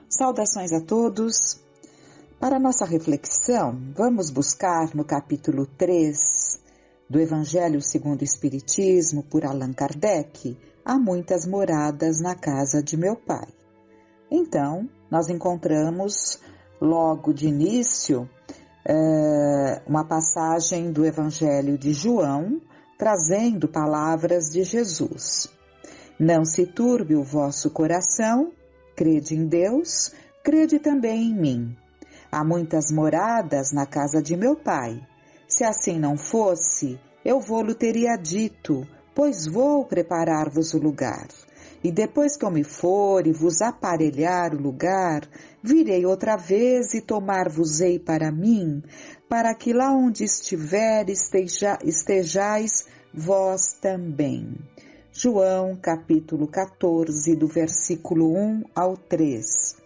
Saudações a todos. Para nossa reflexão, vamos buscar no capítulo 3 do Evangelho segundo o Espiritismo, por Allan Kardec, Há muitas moradas na casa de meu Pai. Então, nós encontramos logo de início uma passagem do Evangelho de João, trazendo palavras de Jesus. Não se turbe o vosso coração, crede em Deus, crede também em mim. Há muitas moradas na casa de meu Pai. Se assim não fosse, eu vou-lo teria dito, pois vou preparar-vos o lugar. E depois que eu me for e vos aparelhar o lugar, virei outra vez e tomar-vos-ei para mim, para que lá onde estiver estejais vós também. João, capítulo 14, do versículo 1 ao 3.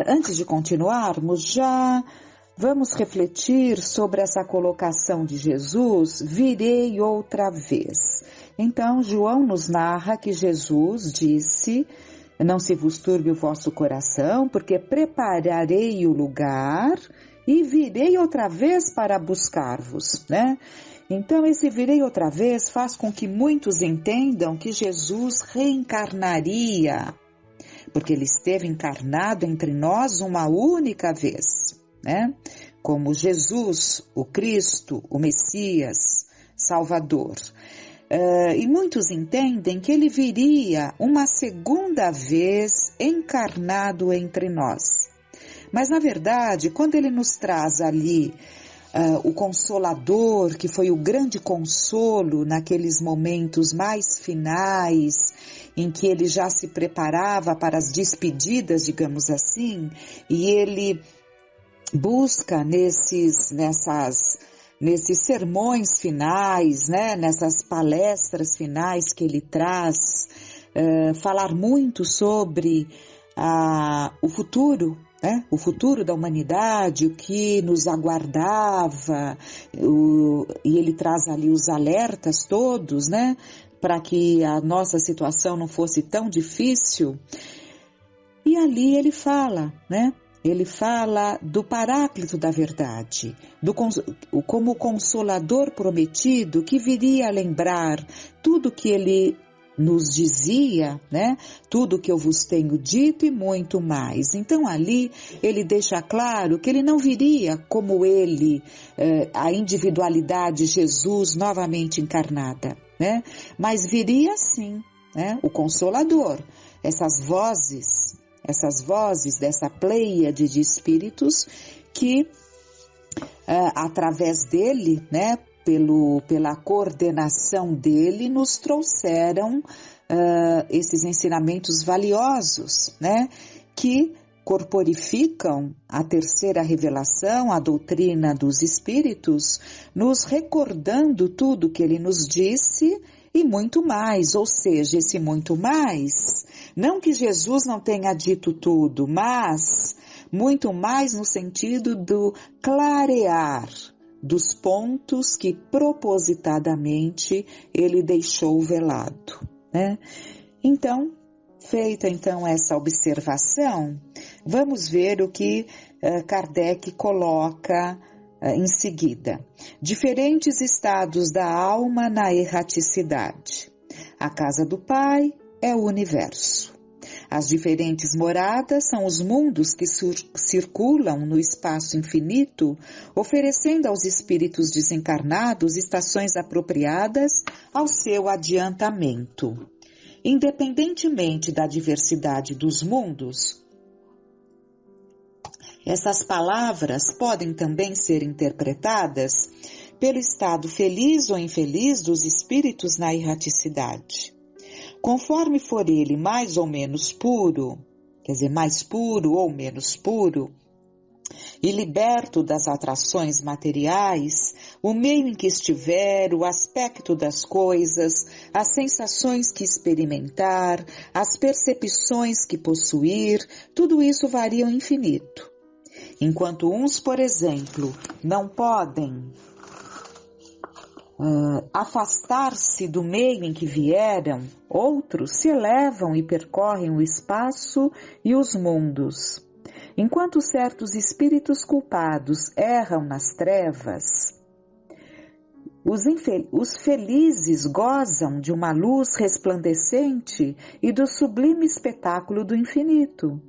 Antes de continuarmos, já vamos refletir sobre essa colocação de Jesus, virei outra vez. Então, João nos narra que Jesus disse, não se vos turbe o vosso coração, porque prepararei o lugar e virei outra vez para buscar-vos, né? Então, esse virei outra vez faz com que muitos entendam que Jesus reencarnaria, porque ele esteve encarnado entre nós uma única vez, né? Como Jesus, o Cristo, o Messias, Salvador. E muitos entendem que ele viria uma segunda vez encarnado entre nós. Mas, na verdade, quando ele nos traz ali o Consolador, que foi o grande consolo naqueles momentos mais finais, em que ele já se preparava para as despedidas, digamos assim, e ele busca nesses sermões finais, né, nessas palestras finais que ele traz, falar muito sobre o futuro, né, o futuro da humanidade, o que nos aguardava, e ele traz ali os alertas todos, né, para que a nossa situação não fosse tão difícil. E ali ele fala, né? Ele fala do Paráclito da verdade, como Consolador prometido que viria a lembrar tudo que ele nos dizia, né? Tudo que eu vos tenho dito e muito mais. Então ali ele deixa claro que ele não viria como ele, a individualidade Jesus novamente encarnada, né? Mas viria sim, né? O Consolador, essas vozes dessa pleiade de espíritos que, através dele, né, pela coordenação dele, nos trouxeram esses ensinamentos valiosos, né, que corporificam a terceira revelação, a doutrina dos espíritos, nos recordando tudo que ele nos disse e muito mais, ou seja, esse muito mais, não que Jesus não tenha dito tudo, mas muito mais no sentido do clarear dos pontos que propositadamente ele deixou velado, né? Então, feita essa observação, vamos ver o que Kardec coloca em seguida. Diferentes estados da alma na erraticidade. A casa do Pai é o universo. As diferentes moradas são os mundos que circulam no espaço infinito, oferecendo aos espíritos desencarnados estações apropriadas ao seu adiantamento. Independentemente da diversidade dos mundos, essas palavras podem também ser interpretadas pelo estado feliz ou infeliz dos espíritos na erraticidade. Conforme for ele mais ou menos puro, quer dizer, mais puro ou menos puro, e liberto das atrações materiais, o meio em que estiver, o aspecto das coisas, as sensações que experimentar, as percepções que possuir, tudo isso varia ao infinito. Enquanto uns, por exemplo, não podem afastar-se do meio em que vieram, outros se elevam e percorrem o espaço e os mundos. Enquanto certos espíritos culpados erram nas trevas, os felizes gozam de uma luz resplandecente e do sublime espetáculo do infinito.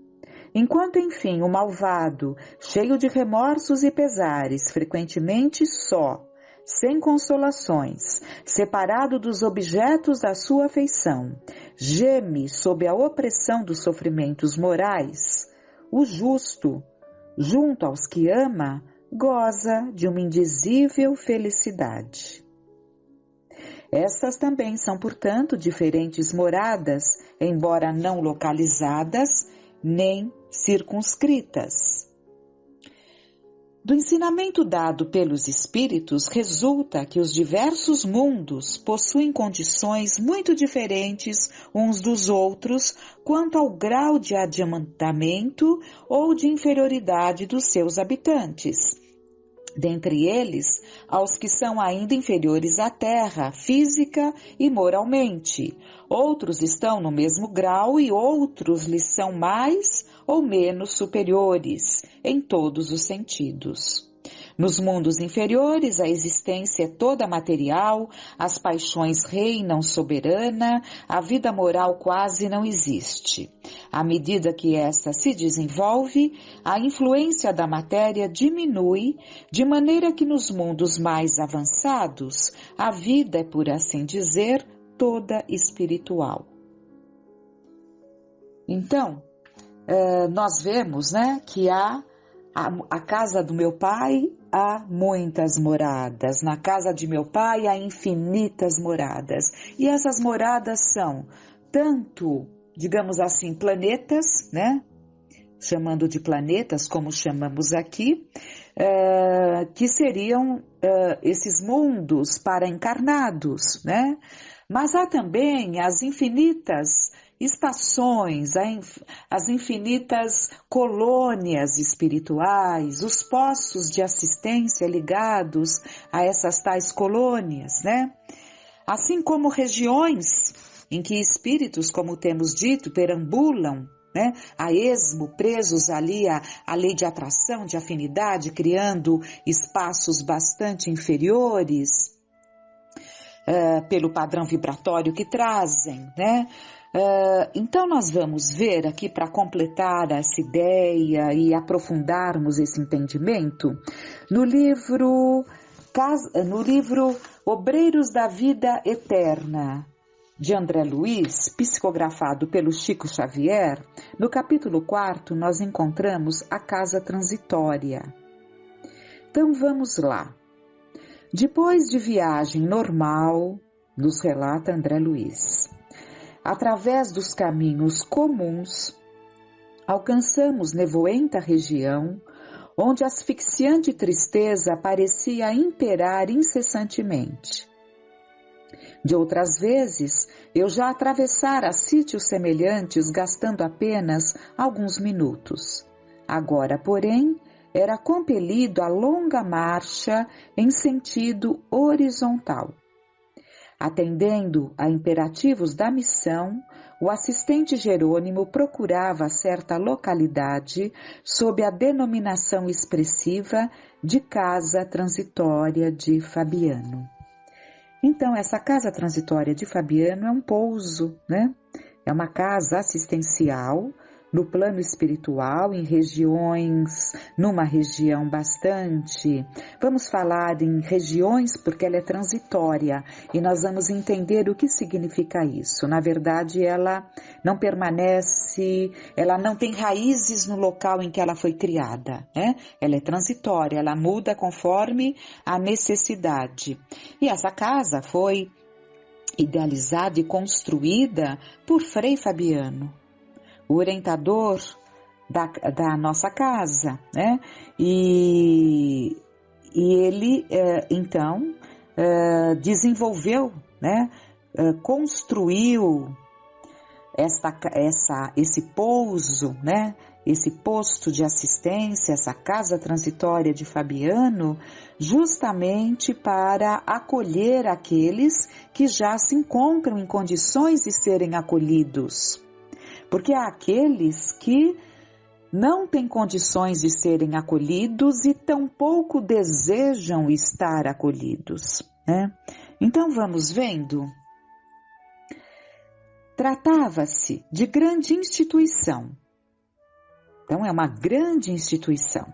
Enquanto, enfim, o malvado, cheio de remorsos e pesares, frequentemente só, sem consolações, separado dos objetos da sua afeição, geme sob a opressão dos sofrimentos morais, o justo, junto aos que ama, goza de uma indizível felicidade. Essas também são, portanto, diferentes moradas, embora não localizadas nem circunscritas. Do ensinamento dado pelos espíritos resulta que os diversos mundos possuem condições muito diferentes uns dos outros quanto ao grau de adiantamento ou de inferioridade dos seus habitantes. Dentre eles, aos que são ainda inferiores à Terra, física e moralmente. Outros estão no mesmo grau e outros lhes são mais ou menos superiores, em todos os sentidos. Nos mundos inferiores, a existência é toda material, as paixões reinam soberana, a vida moral quase não existe. À medida que esta se desenvolve, a influência da matéria diminui, de maneira que nos mundos mais avançados, a vida é, por assim dizer, toda espiritual. Então, nós vemos, né, que a casa do meu pai há muitas moradas, na casa de meu pai há infinitas moradas. E essas moradas são tanto, digamos assim, planetas, né? Chamando de planetas, como chamamos aqui, que seriam esses mundos para encarnados, né? Mas há também as infinitas estações, as infinitas colônias espirituais, os postos de assistência ligados a essas tais colônias, né? Assim como regiões em que espíritos, como temos dito, perambulam, né, a esmo, presos ali à lei de atração, de afinidade, criando espaços bastante inferiores pelo padrão vibratório que trazem, né? Então nós vamos ver aqui, para completar essa ideia e aprofundarmos esse entendimento, no livro Obreiros da Vida Eterna, de André Luiz, psicografado pelo Chico Xavier, no capítulo 4 nós encontramos a casa transitória. Então vamos lá. Depois de viagem normal, nos relata André Luiz, através dos caminhos comuns, alcançamos nevoenta região, onde asfixiante tristeza parecia imperar incessantemente. De outras vezes, eu já atravessara sítios semelhantes gastando apenas alguns minutos. Agora, porém, era compelido a longa marcha em sentido horizontal. Atendendo a imperativos da missão, o assistente Jerônimo procurava certa localidade sob a denominação expressiva de Casa Transitória de Fabiano. Então, essa Casa Transitória de Fabiano é um pouso, né? É uma casa assistencial no plano espiritual, em regiões, numa região bastante, vamos falar em regiões porque ela é transitória e nós vamos entender o que significa isso. Na verdade, ela não permanece, ela não tem raízes no local em que ela foi criada, né? Ela é transitória, ela muda conforme a necessidade. E essa casa foi idealizada e construída por Frei Fabiano, o orientador da nossa casa, né? E ele, então, desenvolveu, né? Construiu esse pouso, né? esse posto de assistência, essa casa transitória de Fabiano, justamente para acolher aqueles que já se encontram em condições de serem acolhidos. Porque há aqueles que não têm condições de serem acolhidos e tampouco desejam estar acolhidos, né? Então vamos vendo. Tratava-se de grande instituição. Então é uma grande instituição,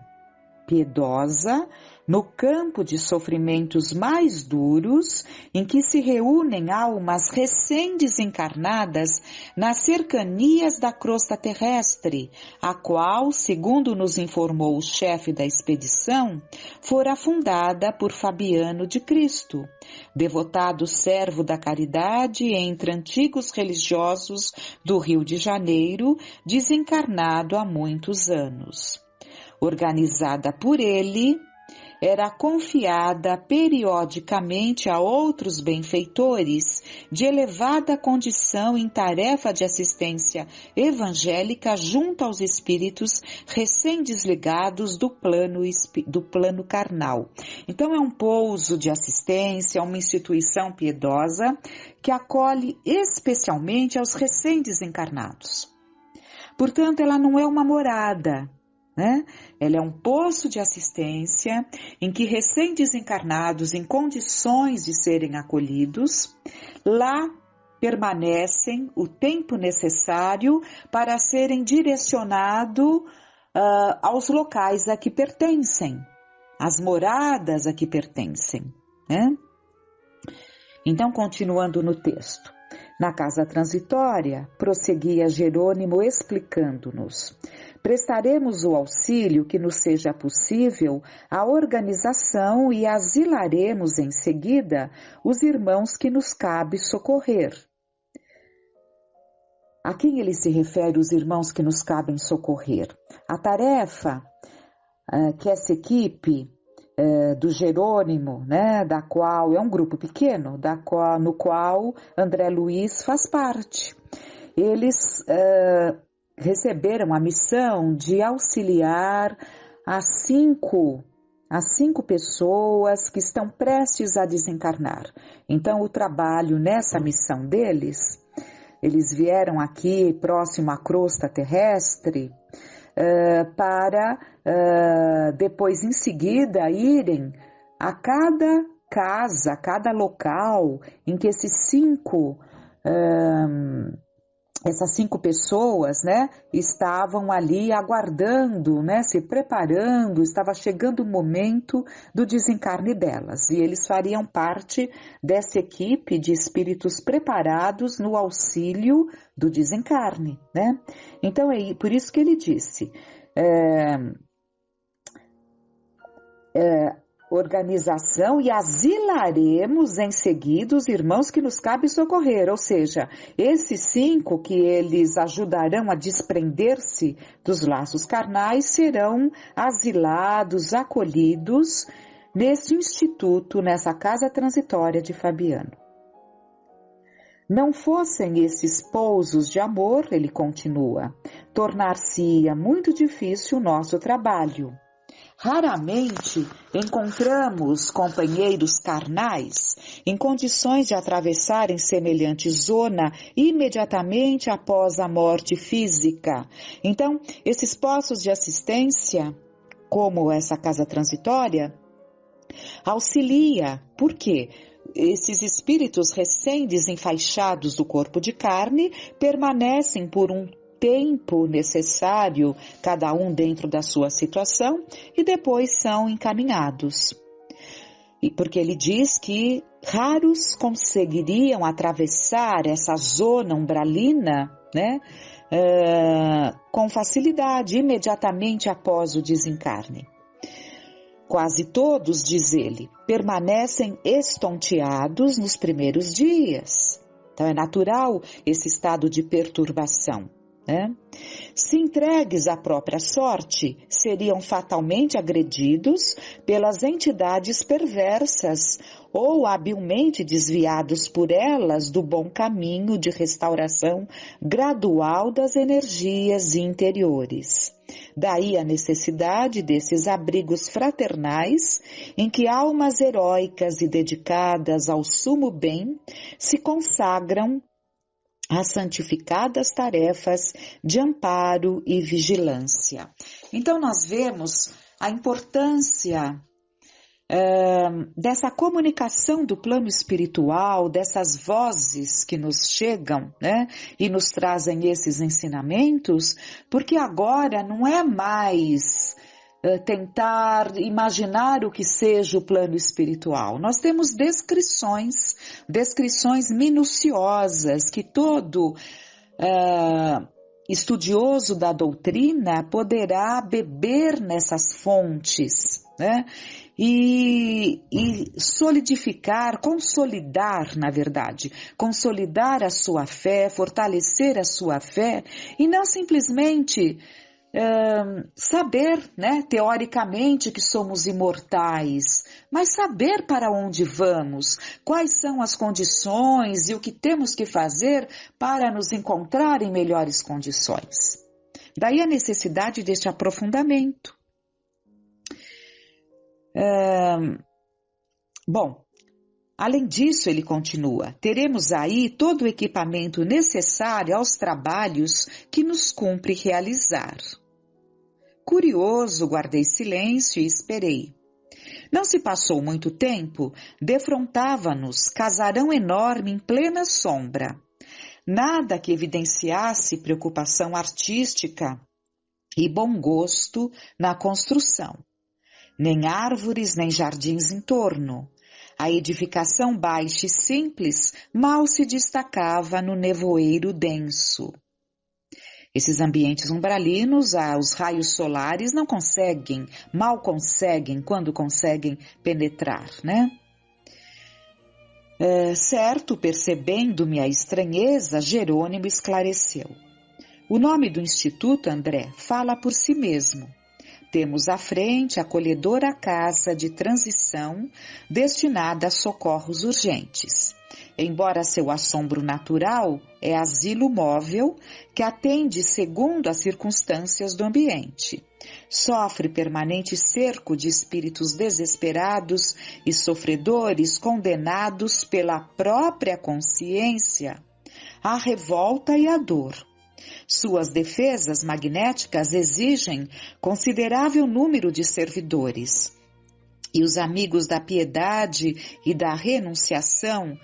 piedosa, no campo de sofrimentos mais duros, em que se reúnem almas recém-desencarnadas nas cercanias da crosta terrestre, a qual, segundo nos informou o chefe da expedição, fora fundada por Fabiano de Cristo, devotado servo da caridade entre antigos religiosos do Rio de Janeiro, desencarnado há muitos anos. Organizada por ele, era confiada periodicamente a outros benfeitores de elevada condição em tarefa de assistência evangélica junto aos espíritos recém-desligados do plano carnal. Então é um pouso de assistência, uma instituição piedosa que acolhe especialmente aos recém-desencarnados. Portanto, ela não é uma morada, né? Ela é um poço de assistência em que recém-desencarnados em condições de serem acolhidos, lá permanecem o tempo necessário para serem direcionados aos locais a que pertencem, às moradas a que pertencem, né? Então, continuando no texto. Na casa transitória, prosseguia Jerônimo explicando-nos: prestaremos o auxílio que nos seja possível à organização e asilaremos em seguida os irmãos que nos cabe socorrer. A quem ele se refere, os irmãos que nos cabem socorrer? A tarefa que essa equipe do Jerônimo, né, da qual é um grupo pequeno, no qual André Luiz faz parte. Eles receberam a missão de auxiliar as cinco pessoas que estão prestes a desencarnar. Então, o trabalho nessa missão deles, eles vieram aqui próximo à crosta terrestre, para depois em seguida irem a cada casa, a cada local em que essas cinco pessoas, né, estavam ali aguardando, né, se preparando, estava chegando o momento do desencarne delas, e eles fariam parte dessa equipe de espíritos preparados no auxílio do desencarne, né? Então é por isso que ele disse, organização e asilaremos em seguida os irmãos que nos cabe socorrer, ou seja, esses cinco que eles ajudarão a desprender-se dos laços carnais serão asilados, acolhidos nesse instituto, nessa casa transitória de Fabiano. Não fossem esses pousos de amor, ele continua, tornar-se-ia muito difícil o nosso trabalho. Raramente encontramos companheiros carnais em condições de atravessarem semelhante zona imediatamente após a morte física. Então, esses postos de assistência, como essa casa transitória, auxilia. Por quê? Esses espíritos recém-desenfaixados do corpo de carne permanecem por um tempo necessário, cada um dentro da sua situação, e depois são encaminhados. E porque ele diz que raros conseguiriam atravessar essa zona umbralina, né, com facilidade, imediatamente após o desencarne. Quase todos, diz ele, permanecem estonteados nos primeiros dias. Então é natural esse estado de perturbação, né? Se entregues à própria sorte, seriam fatalmente agredidos pelas entidades perversas ou habilmente desviados por elas do bom caminho de restauração gradual das energias interiores. Daí a necessidade desses abrigos fraternais em que almas heróicas e dedicadas ao sumo bem se consagram às santificadas tarefas de amparo e vigilância. Então nós vemos a importância dessa comunicação do plano espiritual, dessas vozes que nos chegam, né, e nos trazem esses ensinamentos, porque agora não é mais tentar imaginar o que seja o plano espiritual. Nós temos descrições minuciosas que todo estudioso da doutrina poderá beber nessas fontes, né? E solidificar, consolidar, na verdade, consolidar a sua fé, fortalecer a sua fé e não simplesmente saber, né, teoricamente que somos imortais, mas saber para onde vamos, quais são as condições e o que temos que fazer para nos encontrar em melhores condições. Daí a necessidade deste aprofundamento. Bom, além disso, ele continua, teremos aí todo o equipamento necessário aos trabalhos que nos cumpre realizar. Curioso, guardei silêncio e esperei. Não se passou muito tempo, defrontava-nos casarão enorme em plena sombra. Nada que evidenciasse preocupação artística e bom gosto na construção. Nem árvores, nem jardins em torno. A edificação baixa e simples mal se destacava no nevoeiro denso. Esses ambientes umbralinos, os raios solares mal conseguem, quando conseguem penetrar, né? Certo, percebendo-me a estranheza, Jerônimo esclareceu. O nome do Instituto, André, fala por si mesmo. Temos à frente a acolhedora casa de transição destinada a socorros urgentes. Embora seu assombro natural é asilo móvel que atende segundo as circunstâncias do ambiente. Sofre permanente cerco de espíritos desesperados e sofredores condenados pela própria consciência à revolta e à dor. Suas defesas magnéticas exigem considerável número de servidores. E os amigos da piedade e da renunciação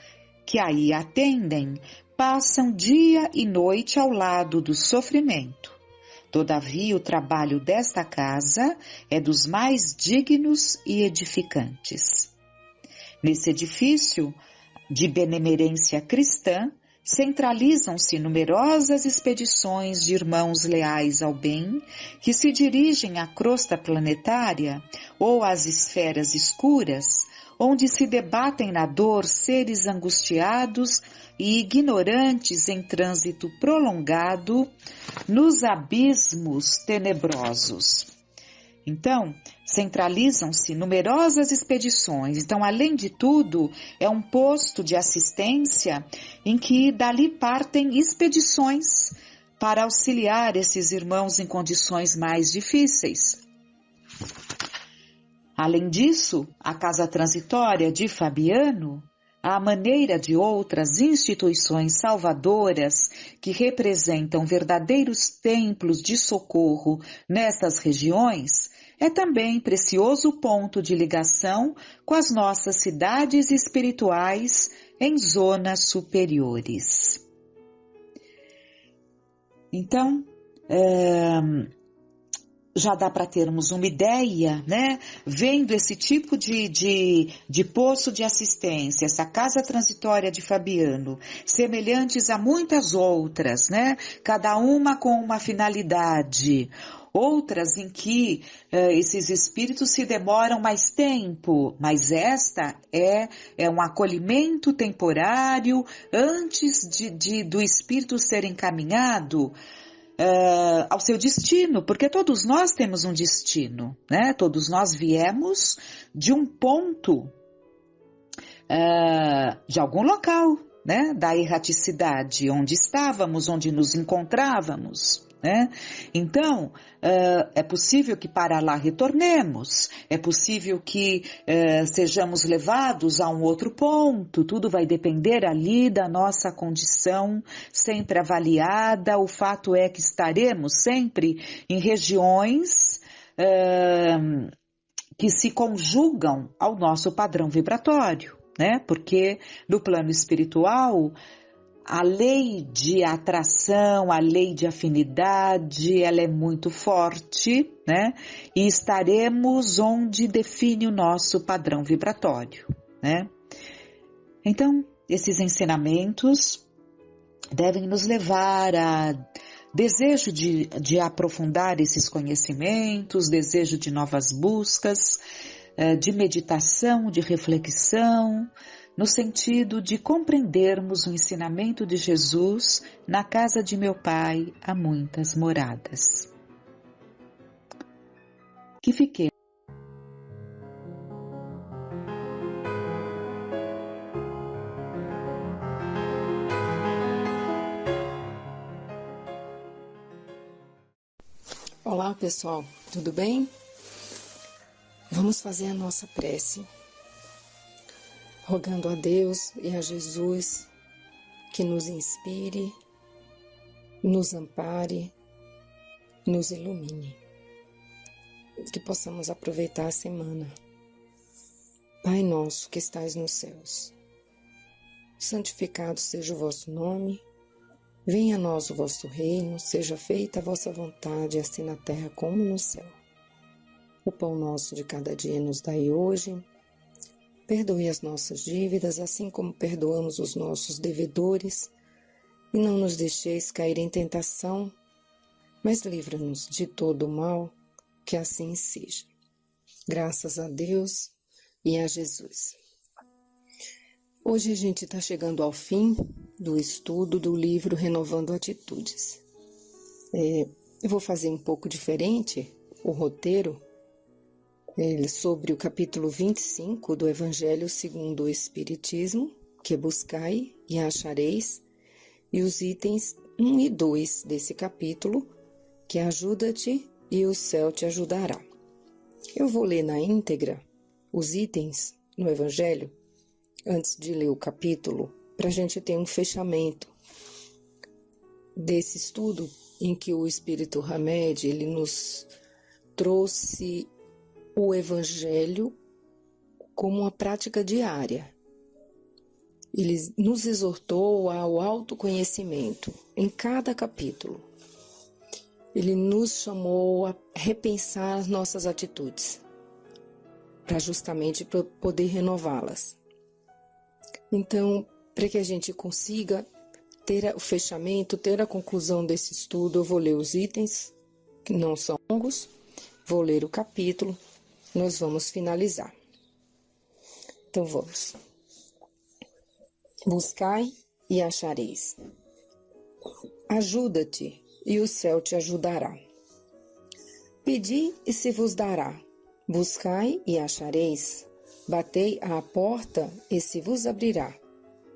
que aí atendem, passam dia e noite ao lado do sofrimento. Todavia, o trabalho desta casa é dos mais dignos e edificantes. Nesse edifício de benemerência cristã, centralizam-se numerosas expedições de irmãos leais ao bem que se dirigem à crosta planetária ou às esferas escuras, onde se debatem na dor seres angustiados e ignorantes em trânsito prolongado nos abismos tenebrosos. Então, centralizam-se numerosas expedições. Então, além de tudo, é um posto de assistência em que dali partem expedições para auxiliar esses irmãos em condições mais difíceis. Além disso, a Casa Transitória de Fabiano, à maneira de outras instituições salvadoras que representam verdadeiros templos de socorro nessas regiões, é também precioso ponto de ligação com as nossas cidades espirituais em zonas superiores. Então, já dá para termos uma ideia, né? Vendo esse tipo de posto de assistência, essa Casa Transitória de Fabiano, semelhantes a muitas outras, né? Cada uma com uma finalidade. Outras em que esses espíritos se demoram mais tempo, mas esta é um acolhimento temporário antes do espírito ser encaminhado ao seu destino, porque todos nós temos um destino, né? Todos nós viemos de um ponto, de algum local, né, da erraticidade, onde estávamos, onde nos encontrávamos, né? Então, é possível que para lá retornemos, é possível que sejamos levados a um outro ponto, tudo vai depender ali da nossa condição sempre avaliada. O fato é que estaremos sempre em regiões que se conjugam ao nosso padrão vibratório, né? Porque no plano espiritual, a lei de atração, a lei de afinidade, ela é muito forte, né? E estaremos onde define o nosso padrão vibratório, né? Então, esses ensinamentos devem nos levar a desejo de aprofundar esses conhecimentos, desejo de novas buscas, de meditação, de reflexão, no sentido de compreendermos o ensinamento de Jesus: na casa de meu Pai há muitas moradas. Que fiquemos. Olá pessoal, tudo bem? Vamos fazer a nossa prece, rogando a Deus e a Jesus que nos inspire, nos ampare, nos ilumine, que possamos aproveitar a semana. Pai nosso que estais nos céus, santificado seja o vosso nome, venha a nós o vosso reino, seja feita a vossa vontade, assim na terra como no céu. O pão nosso de cada dia nos dai hoje. Perdoe as nossas dívidas, assim como perdoamos os nossos devedores. E não nos deixeis cair em tentação, mas livra-nos de todo o mal, que assim seja. Graças a Deus e a Jesus. Hoje a gente está chegando ao fim do estudo do livro Renovando Atitudes. Eu vou fazer um pouco diferente o roteiro sobre o capítulo 25 do Evangelho segundo o Espiritismo, que é buscai e achareis, e os itens 1 e 2 desse capítulo, que é ajuda-te e o céu te ajudará. Eu vou ler na íntegra os itens no Evangelho, antes de ler o capítulo, para a gente ter um fechamento desse estudo em que o Espírito Hamed, ele nos trouxe o Evangelho como uma prática diária. Ele nos exortou ao autoconhecimento em cada capítulo. Ele nos chamou a repensar as nossas atitudes, para justamente poder renová-las. Então, para que a gente consiga ter o fechamento, ter a conclusão desse estudo, eu vou ler os itens, que não são longos, vou ler o capítulo, nós vamos finalizar. Então vamos. Buscai e achareis. Ajuda-te e o céu te ajudará. Pedi e se vos dará. Buscai e achareis. Batei à porta e se vos abrirá.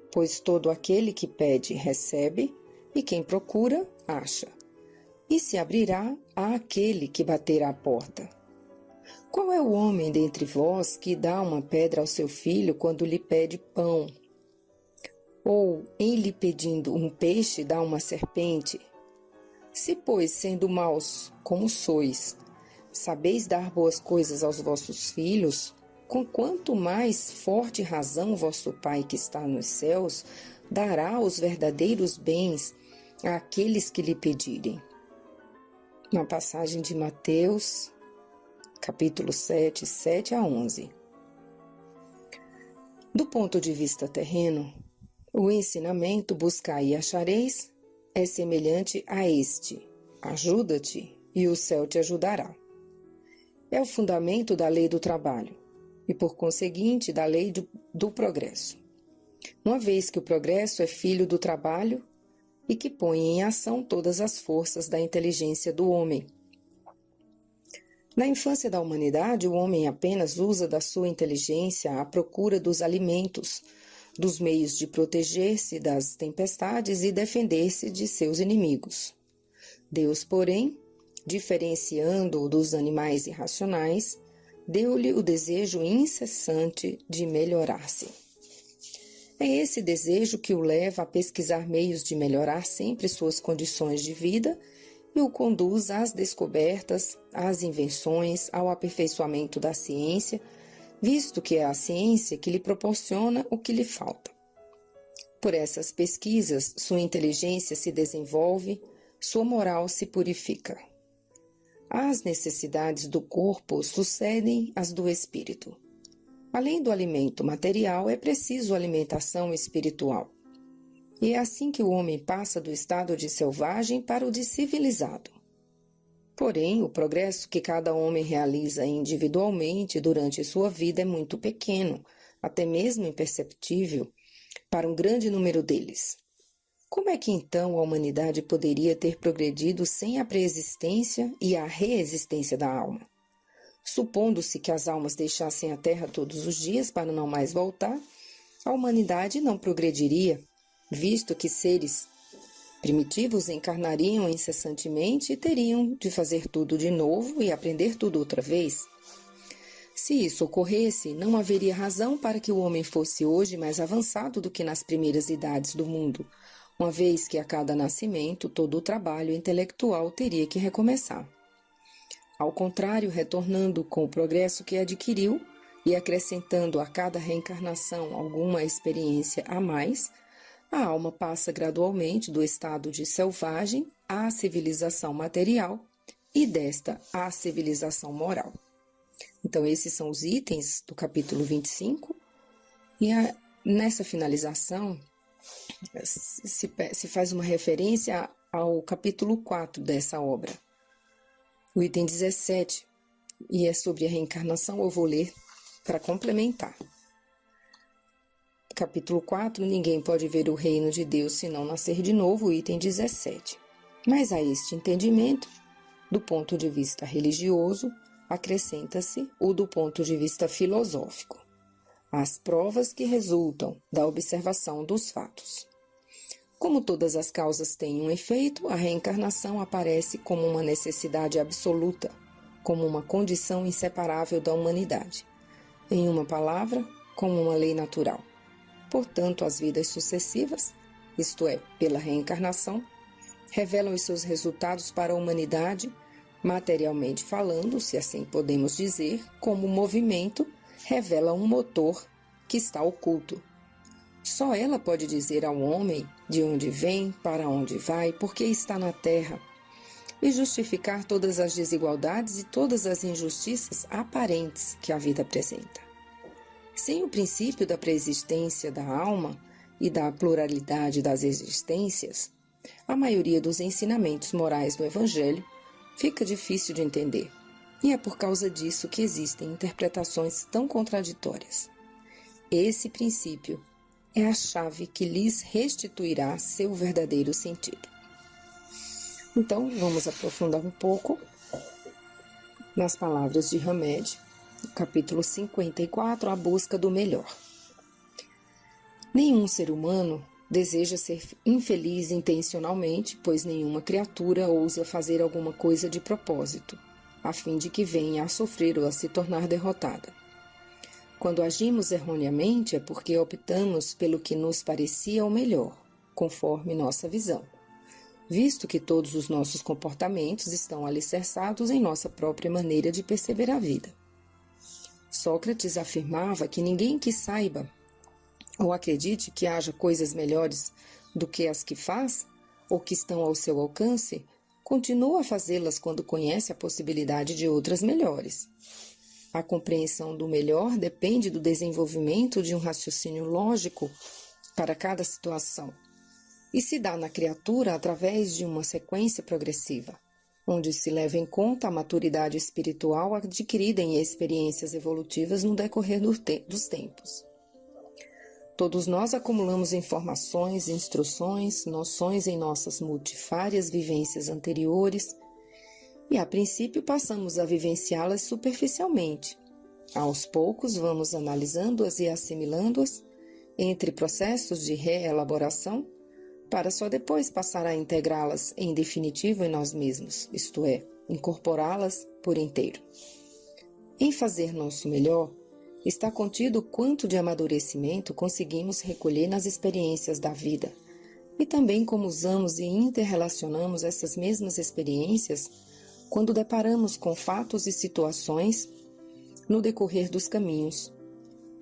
Pois todo aquele que pede, recebe, e quem procura, acha. E se abrirá àquele que bater à porta. Qual é o homem dentre vós que dá uma pedra ao seu filho quando lhe pede pão? Ou, em lhe pedindo um peixe, dá uma serpente? Se, pois, sendo maus como sois, sabeis dar boas coisas aos vossos filhos, com quanto mais forte razão vosso Pai que está nos céus dará os verdadeiros bens àqueles que lhe pedirem. Uma passagem de Mateus, capítulo 7, 7 a 11. Do ponto de vista terreno, o ensinamento buscai e achareis é semelhante a este: ajuda-te e o céu te ajudará. É o fundamento da lei do trabalho e, por conseguinte, da lei do progresso. Uma vez que o progresso é filho do trabalho e que põe em ação todas as forças da inteligência do homem. Na infância da humanidade, o homem apenas usa da sua inteligência à procura dos alimentos, dos meios de proteger-se das tempestades e defender-se de seus inimigos. Deus, porém, diferenciando-o dos animais irracionais, deu-lhe o desejo incessante de melhorar-se. É esse desejo que o leva a pesquisar meios de melhorar sempre suas condições de vida e o conduz às descobertas, às invenções, ao aperfeiçoamento da ciência, visto que é a ciência que lhe proporciona o que lhe falta. Por essas pesquisas, sua inteligência se desenvolve, sua moral se purifica. As necessidades do corpo sucedem às do espírito. Além do alimento material, é preciso alimentação espiritual. E é assim que o homem passa do estado de selvagem para o de civilizado. Porém, o progresso que cada homem realiza individualmente durante sua vida é muito pequeno, até mesmo imperceptível, para um grande número deles. Como é que então a humanidade poderia ter progredido sem a preexistência e a reexistência da alma? Supondo-se que as almas deixassem a Terra todos os dias para não mais voltar, a humanidade não progrediria, visto que seres primitivos encarnariam incessantemente e teriam de fazer tudo de novo e aprender tudo outra vez. Se isso ocorresse, não haveria razão para que o homem fosse hoje mais avançado do que nas primeiras idades do mundo, uma vez que a cada nascimento todo o trabalho intelectual teria que recomeçar. Ao contrário, retornando com o progresso que adquiriu e acrescentando a cada reencarnação alguma experiência a mais, a alma passa gradualmente do estado de selvagem à civilização material e desta à civilização moral. Então, esses são os itens do capítulo 25 e nessa finalização se faz uma referência ao capítulo 4 dessa obra. O item 17, e é sobre a reencarnação, eu vou ler para complementar. Capítulo 4, ninguém pode ver o reino de Deus se não nascer de novo, item 17. Mas a este entendimento, do ponto de vista religioso, acrescenta-se o do ponto de vista filosófico, as provas que resultam da observação dos fatos. Como todas as causas têm um efeito, a reencarnação aparece como uma necessidade absoluta, como uma condição inseparável da humanidade. Em uma palavra, como uma lei natural. Portanto, as vidas sucessivas, isto é, pela reencarnação, revelam os seus resultados para a humanidade, materialmente falando, se assim podemos dizer, como o movimento revela um motor que está oculto. Só ela pode dizer ao homem de onde vem, para onde vai, por que está na terra, e justificar todas as desigualdades e todas as injustiças aparentes que a vida apresenta. Sem o princípio da preexistência da alma e da pluralidade das existências, a maioria dos ensinamentos morais do Evangelho fica difícil de entender, e é por causa disso que existem interpretações tão contraditórias. Esse princípio é a chave que lhes restituirá seu verdadeiro sentido. Então, vamos aprofundar um pouco nas palavras de Hamed, capítulo 54, a busca do melhor. Nenhum ser humano deseja ser infeliz intencionalmente, pois nenhuma criatura ousa fazer alguma coisa de propósito, a fim de que venha a sofrer ou a se tornar derrotada. Quando agimos erroneamente é porque optamos pelo que nos parecia o melhor, conforme nossa visão, visto que todos os nossos comportamentos estão alicerçados em nossa própria maneira de perceber a vida. Sócrates afirmava que ninguém que saiba ou acredite que haja coisas melhores do que as que faz, ou que estão ao seu alcance, continua a fazê-las quando conhece a possibilidade de outras melhores. A compreensão do melhor depende do desenvolvimento de um raciocínio lógico para cada situação, e se dá na criatura através de uma sequência progressiva, onde se leva em conta a maturidade espiritual adquirida em experiências evolutivas no decorrer dos tempos. Todos nós acumulamos informações, instruções, noções em nossas multifárias vivências anteriores e, a princípio, passamos a vivenciá-las superficialmente. Aos poucos, vamos analisando-as e assimilando-as entre processos de reelaboração, para só depois passar a integrá-las em definitivo em nós mesmos, isto é, incorporá-las por inteiro. Em fazer nosso melhor, está contido quanto de amadurecimento conseguimos recolher nas experiências da vida, e também como usamos e interrelacionamos essas mesmas experiências quando deparamos com fatos e situações no decorrer dos caminhos.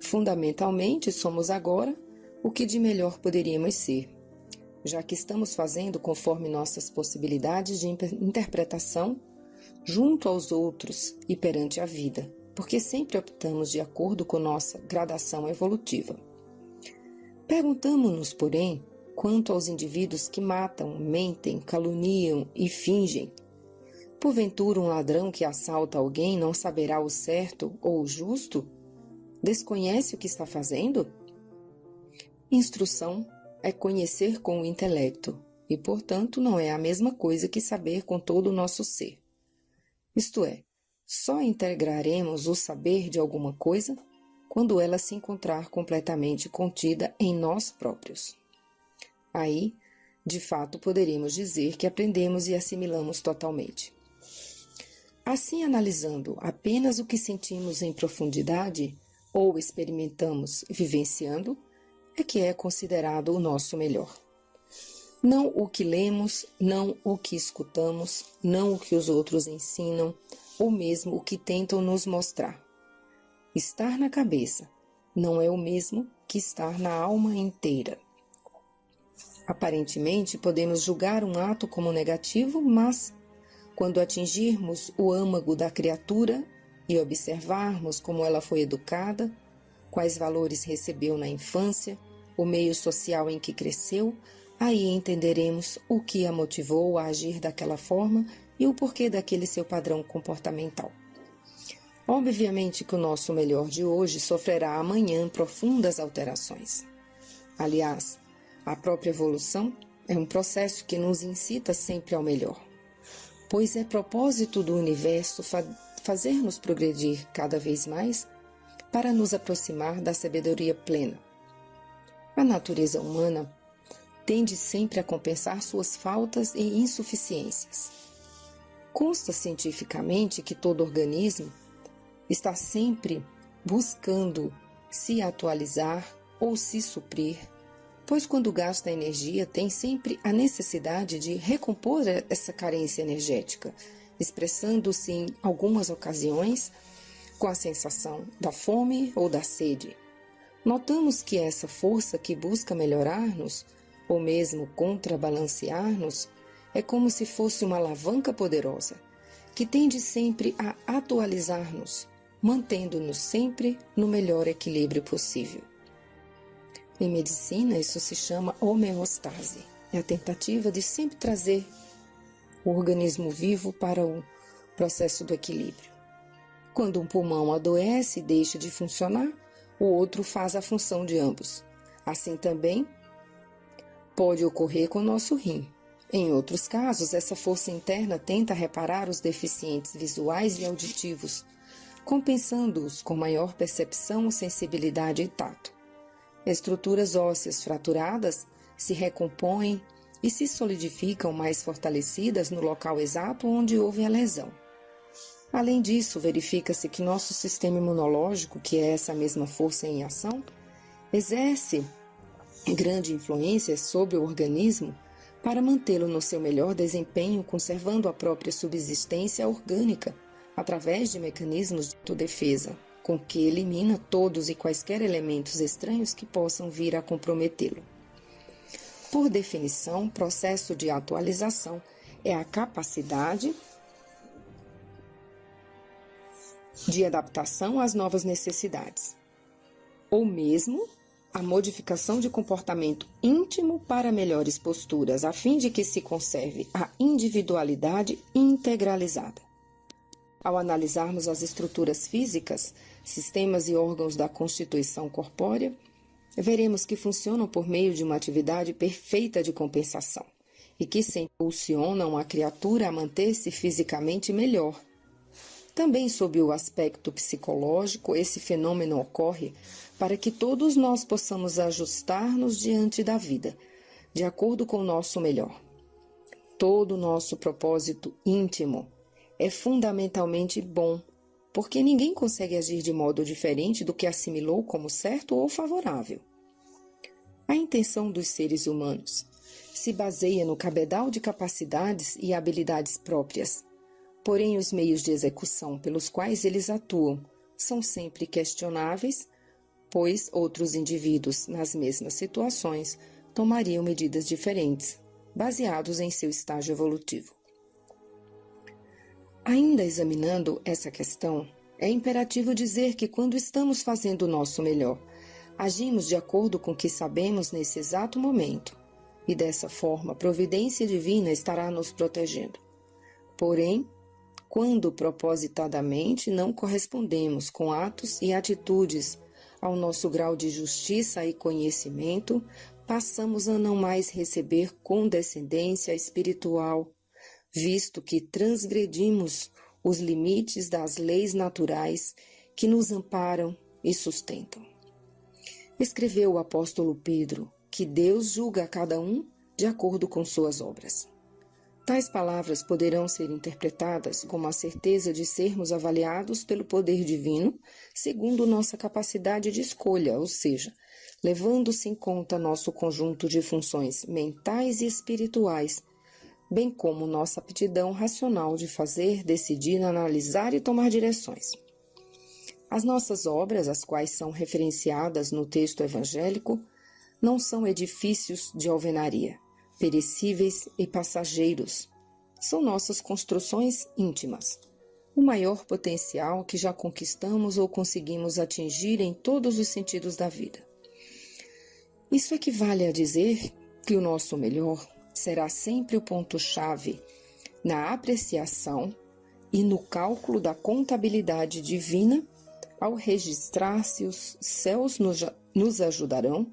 Fundamentalmente, somos agora o que de melhor poderíamos ser, já que estamos fazendo conforme nossas possibilidades de interpretação junto aos outros e perante a vida, porque sempre optamos de acordo com nossa gradação evolutiva. Perguntamo-nos, porém, quanto aos indivíduos que matam, mentem, caluniam e fingem. Porventura, um ladrão que assalta alguém não saberá o certo ou o justo? Desconhece o que está fazendo? Instrução é conhecer com o intelecto, e, portanto, não é a mesma coisa que saber com todo o nosso ser. Isto é, só integraremos o saber de alguma coisa quando ela se encontrar completamente contida em nós próprios. Aí, de fato, poderíamos dizer que aprendemos e assimilamos totalmente. Assim, analisando apenas o que sentimos em profundidade ou experimentamos vivenciando, é que é considerado o nosso melhor. Não o que lemos, não o que escutamos, não o que os outros ensinam, ou mesmo o que tentam nos mostrar. Estar na cabeça não é o mesmo que estar na alma inteira. Aparentemente, podemos julgar um ato como negativo, mas, quando atingirmos o âmago da criatura e observarmos como ela foi educada, quais valores recebeu na infância, o meio social em que cresceu, aí entenderemos o que a motivou a agir daquela forma e o porquê daquele seu padrão comportamental. Obviamente que o nosso melhor de hoje sofrerá amanhã profundas alterações. Aliás, a própria evolução é um processo que nos incita sempre ao melhor, pois é propósito do universo fazer-nos progredir cada vez mais para nos aproximar da sabedoria plena. A natureza humana tende sempre a compensar suas faltas e insuficiências. Consta cientificamente que todo organismo está sempre buscando se atualizar ou se suprir, pois quando gasta energia tem sempre a necessidade de recompor essa carência energética, expressando-se em algumas ocasiões com a sensação da fome ou da sede. Notamos que essa força que busca melhorar-nos, ou mesmo contrabalancear-nos, é como se fosse uma alavanca poderosa, que tende sempre a atualizar-nos, mantendo-nos sempre no melhor equilíbrio possível. Em medicina, isso se chama homeostase. É a tentativa de sempre trazer o organismo vivo para o processo do equilíbrio. Quando um pulmão adoece e deixa de funcionar, o outro faz a função de ambos. Assim também pode ocorrer com o nosso rim. Em outros casos, essa força interna tenta reparar os deficientes visuais e auditivos, compensando-os com maior percepção, sensibilidade e tato. Estruturas ósseas fraturadas se recompõem e se solidificam mais fortalecidas no local exato onde houve a lesão. Além disso, verifica-se que nosso sistema imunológico, que é essa mesma força em ação, exerce grande influência sobre o organismo para mantê-lo no seu melhor desempenho, conservando a própria subsistência orgânica através de mecanismos de autodefesa, com que elimina todos e quaisquer elementos estranhos que possam vir a comprometê-lo. Por definição, processo de atualização é a capacidade de adaptação às novas necessidades, ou mesmo a modificação de comportamento íntimo para melhores posturas, a fim de que se conserve a individualidade integralizada. Ao analisarmos as estruturas físicas, sistemas e órgãos da constituição corpórea, veremos que funcionam por meio de uma atividade perfeita de compensação e que se impulsionam a criatura a manter-se fisicamente melhor. Também sob o aspecto psicológico, esse fenômeno ocorre para que todos nós possamos ajustar-nos diante da vida, de acordo com o nosso melhor. Todo o nosso propósito íntimo é fundamentalmente bom, porque ninguém consegue agir de modo diferente do que assimilou como certo ou favorável. A intenção dos seres humanos se baseia no cabedal de capacidades e habilidades próprias, porém os meios de execução pelos quais eles atuam são sempre questionáveis, pois outros indivíduos nas mesmas situações tomariam medidas diferentes, baseados em seu estágio evolutivo. Ainda examinando essa questão, é imperativo dizer que quando estamos fazendo o nosso melhor, agimos de acordo com o que sabemos nesse exato momento, e dessa forma a providência divina estará nos protegendo. Porém, quando propositadamente não correspondemos com atos e atitudes ao nosso grau de justiça e conhecimento, passamos a não mais receber condescendência espiritual, visto que transgredimos os limites das leis naturais que nos amparam e sustentam. Escreveu o apóstolo Pedro que Deus julga a cada um de acordo com suas obras. Tais palavras poderão ser interpretadas como a certeza de sermos avaliados pelo poder divino segundo nossa capacidade de escolha, ou seja, levando-se em conta nosso conjunto de funções mentais e espirituais, bem como nossa aptidão racional de fazer, decidir, analisar e tomar direções. As nossas obras, as quais são referenciadas no texto evangélico, não são edifícios de alvenaria, perecíveis e passageiros. São nossas construções íntimas, o maior potencial que já conquistamos ou conseguimos atingir em todos os sentidos da vida. Isso equivale a dizer que o nosso melhor será sempre o ponto-chave na apreciação e no cálculo da contabilidade divina, ao registrar se os céus nos ajudarão,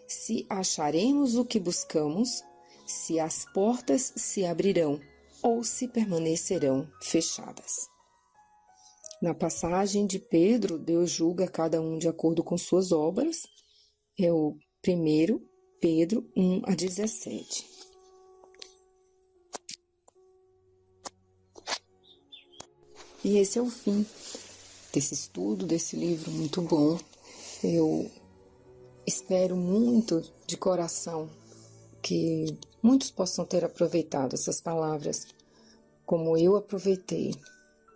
se acharemos o que buscamos, se as portas se abrirão ou se permanecerão fechadas. Na passagem de Pedro, Deus julga cada um de acordo com suas obras, é o 1 Pedro 1-17. E esse é o fim desse estudo, desse livro muito bom. Eu espero muito de coração que muitos possam ter aproveitado essas palavras como eu aproveitei,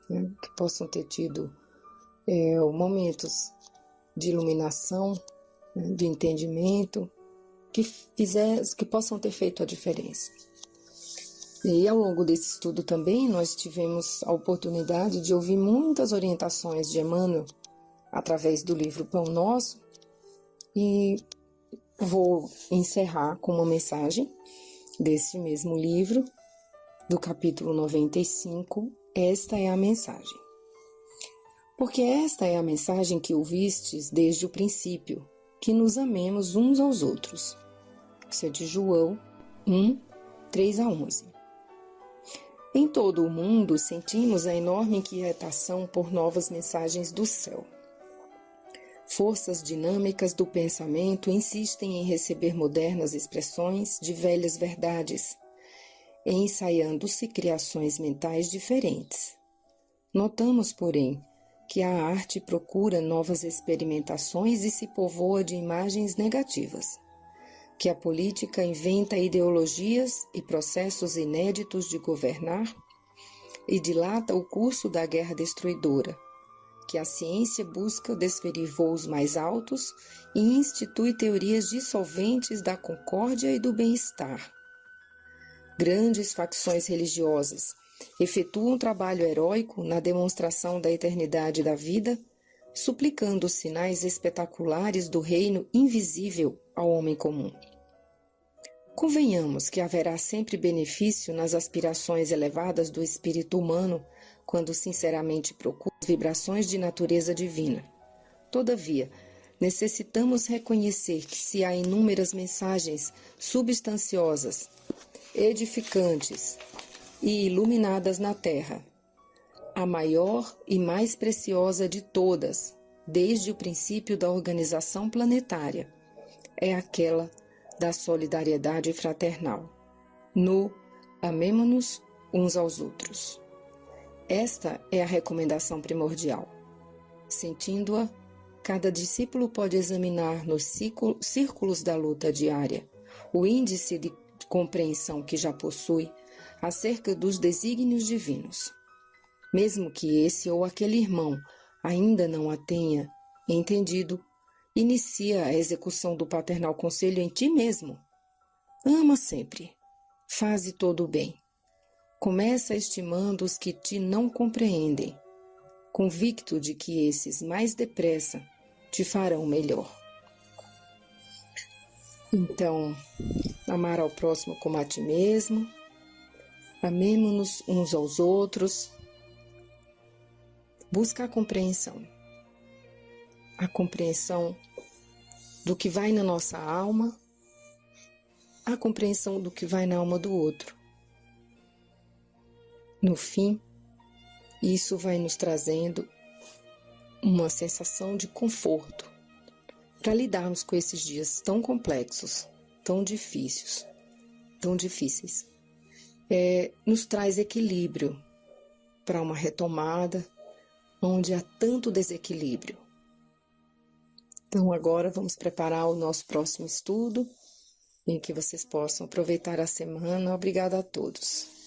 né? Que possam ter tido momentos de iluminação, né? De entendimento, que possam ter feito a diferença. E ao longo desse estudo também nós tivemos a oportunidade de ouvir muitas orientações de Emmanuel através do livro Pão Nosso, e vou encerrar com uma mensagem desse mesmo livro, do capítulo 95, esta é a mensagem. Porque esta é a mensagem que ouvistes desde o princípio, que nos amemos uns aos outros. Isso é de João 1, 3-11. Em todo o mundo sentimos a enorme inquietação por novas mensagens do céu. Forças dinâmicas do pensamento insistem em receber modernas expressões de velhas verdades, ensaiando-se criações mentais diferentes. Notamos, porém, que a arte procura novas experimentações e se povoa de imagens negativas, que a política inventa ideologias e processos inéditos de governar e dilata o curso da guerra destruidora, que a ciência busca desferir voos mais altos e institui teorias dissolventes da concórdia e do bem-estar. Grandes facções religiosas efetuam um trabalho heróico na demonstração da eternidade da vida, suplicando os sinais espetaculares do reino invisível ao homem comum. Convenhamos que haverá sempre benefício nas aspirações elevadas do espírito humano quando sinceramente procura as vibrações de natureza divina. Todavia, necessitamos reconhecer que se há inúmeras mensagens substanciosas, edificantes e iluminadas na Terra, a maior e mais preciosa de todas, desde o princípio da organização planetária, é aquela da solidariedade fraternal. No amemo-nos uns aos outros. Esta é a recomendação primordial. Sentindo-a, cada discípulo pode examinar nos círculos da luta diária o índice de compreensão que já possui acerca dos desígnios divinos. Mesmo que esse ou aquele irmão ainda não a tenha entendido, inicia a execução do paternal conselho em ti mesmo. Ama sempre, faze todo o bem. Começa estimando os que te não compreendem, convicto de que esses mais depressa te farão melhor. Então, amar ao próximo como a ti mesmo, amemo-nos uns aos outros, busca a compreensão do que vai na nossa alma, a compreensão do que vai na alma do outro. No fim, isso vai nos trazendo uma sensação de conforto para lidarmos com esses dias tão complexos, tão difíceis. Nos traz equilíbrio para uma retomada onde há tanto desequilíbrio. Então agora vamos preparar o nosso próximo estudo, em que vocês possam aproveitar a semana. Obrigada a todos.